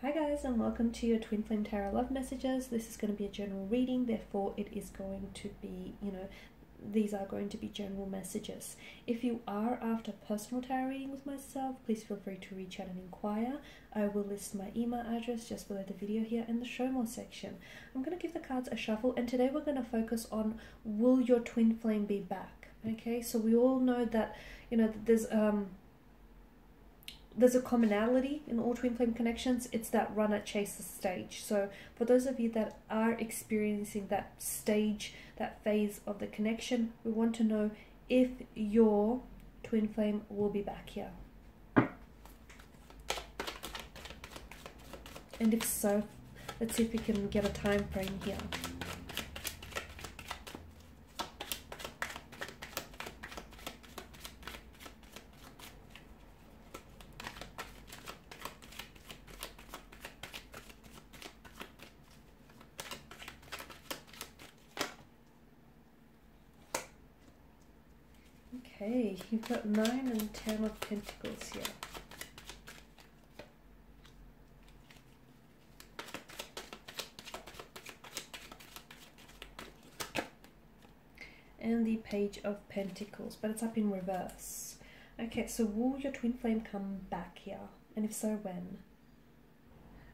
Hi guys, and welcome to your Twin Flame Tarot Love Messages. This is going to be a general reading, therefore it is going to be, these are going to be general messages. If you are after personal tarot reading with myself, please feel free to reach out and inquire. I will list my email address just below the video here in the show more section. I'm going to give the cards a shuffle, and today we're going to focus on, will your twin flame be back? Okay, so we all know that, there's a commonality in all twin flame connections. It's that runner chaser stage. So for those of you that are experiencing that stage, that phase of the connection, we want to know if your twin flame will be back here. And if so, let's see if we can get a time frame here. Okay, you've got 9 and 10 of Pentacles here. And the Page of Pentacles, but it's up in reverse. Okay, so will your twin flame come back here? And if so, when?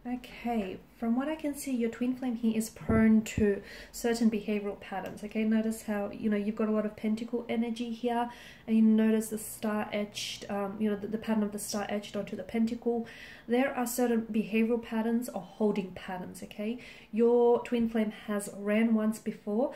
Okay, from what I can see, your twin flame here is prone to certain behavioral patterns. Okay, notice how, you've got a lot of pentacle energy here, and you notice the star etched, the pattern of the star etched onto the pentacle. There are certain behavioral patterns or holding patterns, okay? Your twin flame has ran once before.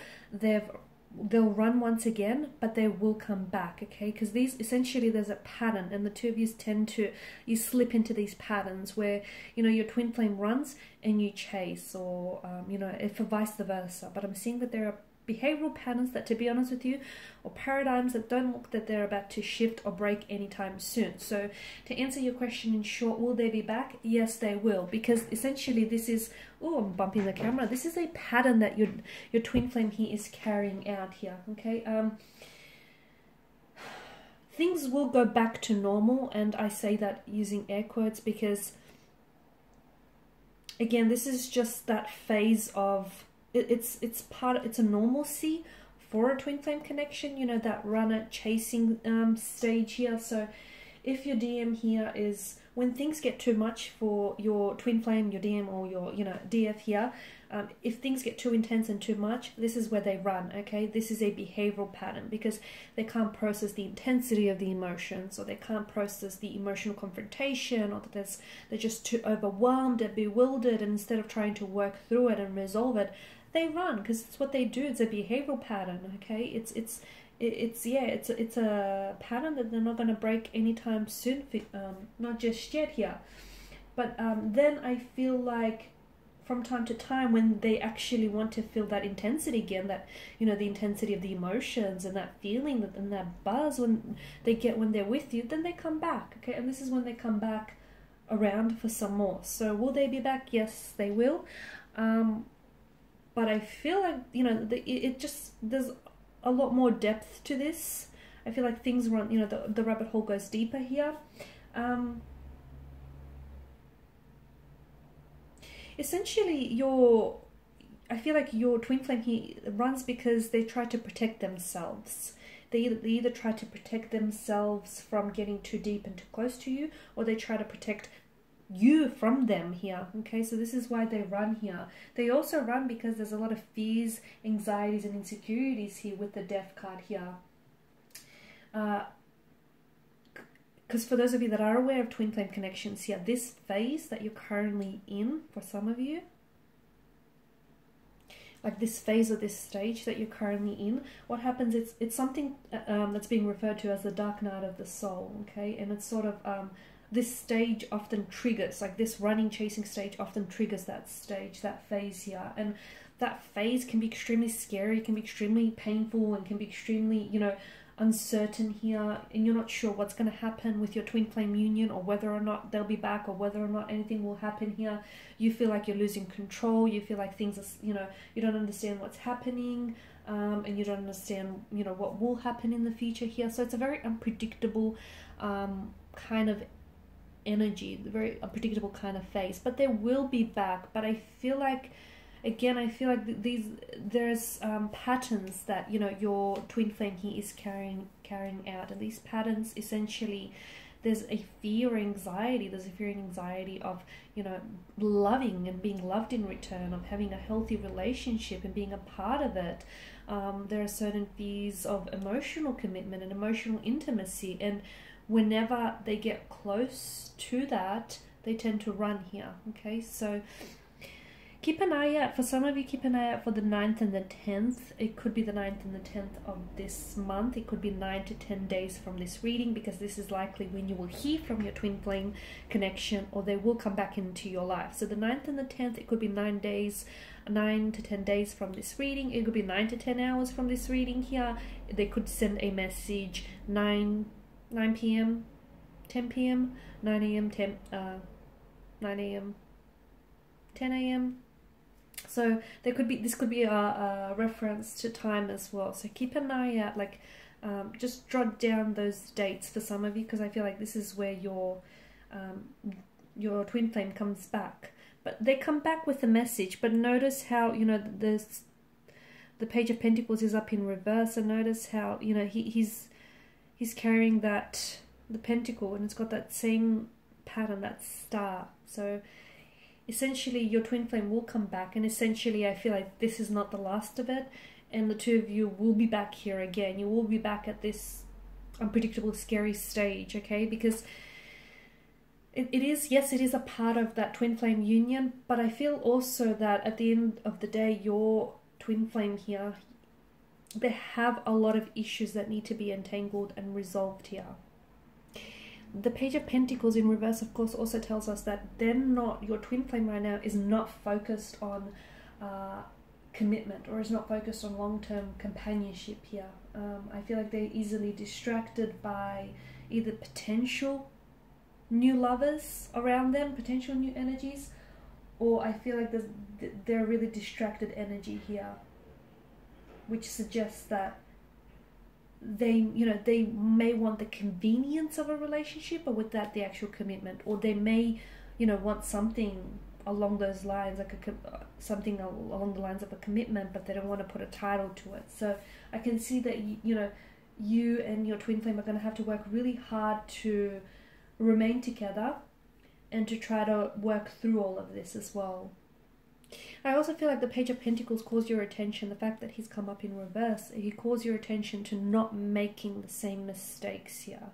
They'll run once again, but they will come back, okay? Because these, essentially, there's a pattern, and the two of you tend to, you slip into these patterns where, your twin flame runs and you chase, or, if vice versa. But I'm seeing that there are behavioral patterns that, to be honest with you, or paradigms that don't look that they're about to shift or break anytime soon. So to answer your question in short, will they be back? Yes, they will, because essentially this is, oh, I'm bumping the camera. This is a pattern that your twin flame here is carrying out here, okay? Things will go back to normal, and I say that using air quotes because, again, this is just that phase of, it's a normalcy for a twin flame connection, that runner chasing stage here. So if your DM here is, when things get too much for your twin flame, your DM, or your DF here, if things get too intense and too much, this is where they run, okay? This is a behavioral pattern because they can't process the intensity of the emotions, or they can't process the emotional confrontation, or that they're just too overwhelmed and bewildered, and instead of trying to work through it and resolve it, they run, because it's what they do. It's a behavioral pattern, okay? It's a pattern that they're not going to break anytime soon, not just yet here. But then I feel like from time to time, when they actually want to feel that intensity again, that, the intensity of the emotions and that feeling and that buzz when they're with you, then they come back, okay? And this is when they come back around for some more. So will they be back? Yes, they will. But I feel like, there's a lot more depth to this. I feel like things run, the rabbit hole goes deeper here. Essentially, I feel like your twin flame here runs because they try to protect themselves. They either try to protect themselves from getting too deep and too close to you, or they try to protect you from them here, okay? So this is why they run here. They also run because there's a lot of fears, anxieties, and insecurities here with the Death card here. Because for those of you that are aware of twin flame connections here, this phase that you're currently in, for some of you, like this phase or this stage that you're currently in, what happens, it's something that's being referred to as the dark night of the soul, okay? And it's sort of, this stage often triggers, like this running, chasing stage often triggers that stage, that phase here. And that phase can be extremely scary, can be extremely painful, and can be extremely, uncertain here. And you're not sure what's going to happen with your twin flame union, or whether or not they'll be back, or whether or not anything will happen here. You feel like you're losing control. You feel like things are, you don't understand what's happening. And you don't understand, what will happen in the future here. So it's a very unpredictable kind of energy, very unpredictable kind of phase, but they will be back. But I feel like, again, I feel like there's patterns that, you know, your twin flame here is carrying out, and these patterns essentially, there's a fear or anxiety. There's a fear and anxiety of, you know, loving and being loved in return, of having a healthy relationship and being a part of it. There are certain fears of emotional commitment and emotional intimacy, and whenever they get close to that, they tend to run here. Okay, so keep an eye out. For some of you, keep an eye out for the 9th and the 10th. It could be the 9th and the 10th of this month. It could be 9 to 10 days from this reading, because this is likely when you will hear from your twin flame connection, or they will come back into your life. So the 9th and the 10th, it could be 9 to 10 days from this reading. It could be 9 to 10 hours from this reading here. They could send a message 9 p.m., 10 p.m., 9 a.m., 9 a.m., 10 a.m. So this could be a reference to time as well. So keep an eye out, like just jot down those dates for some of you, because I feel like this is where your twin flame comes back. But they come back with a message. But notice how, you know, the Page of Pentacles is up in reverse, and notice how, you know, he's carrying the pentacle, and it's got that same pattern, that star. So essentially your twin flame will come back, and essentially I feel like this is not the last of it, and the two of you will be back here again. You will be back at this unpredictable, scary stage, okay? Because it is, yes, it is a part of that twin flame union, but I feel also that at the end of the day, your twin flame here, they have a lot of issues that need to be entangled and resolved here. The Page of Pentacles in reverse, of course, also tells us that your twin flame right now is not focused on commitment, or is not focused on long-term companionship here. I feel like they're easily distracted by either potential new lovers around them, potential new energies, or I feel like they're a really distracted energy here, which suggests that they may want the convenience of a relationship, but without the actual commitment, or they may, you know, want something along those lines, like something along the lines of a commitment, but they don't want to put a title to it. So I can see that you and your twin flame are going to have to work really hard to remain together and to try to work through all of this as well. I also feel like the Page of Pentacles calls your attention, the fact that he's come up in reverse, he calls your attention to not making the same mistakes here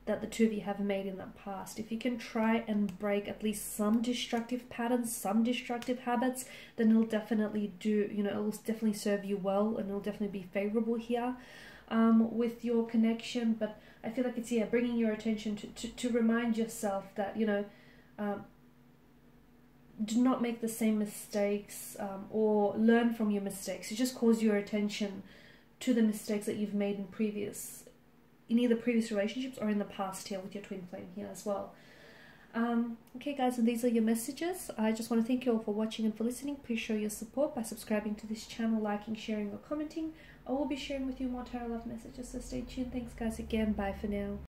that the two of you have made in the past. If you can try and break at least some destructive patterns, some destructive habits, then it'll definitely it'll definitely serve you well, and it'll definitely be favorable here with your connection. But I feel like it's, yeah, bringing your attention to remind yourself that, do not make the same mistakes, or learn from your mistakes. It just calls your attention to the mistakes that you've made in either previous relationships or in the past here with your twin flame here as well. Okay guys, and these are your messages. I just want to thank you all for watching and for listening. Please show your support by subscribing to this channel, liking, sharing or commenting. I will be sharing with you more tarot love messages, so stay tuned. Thanks guys again. Bye for now.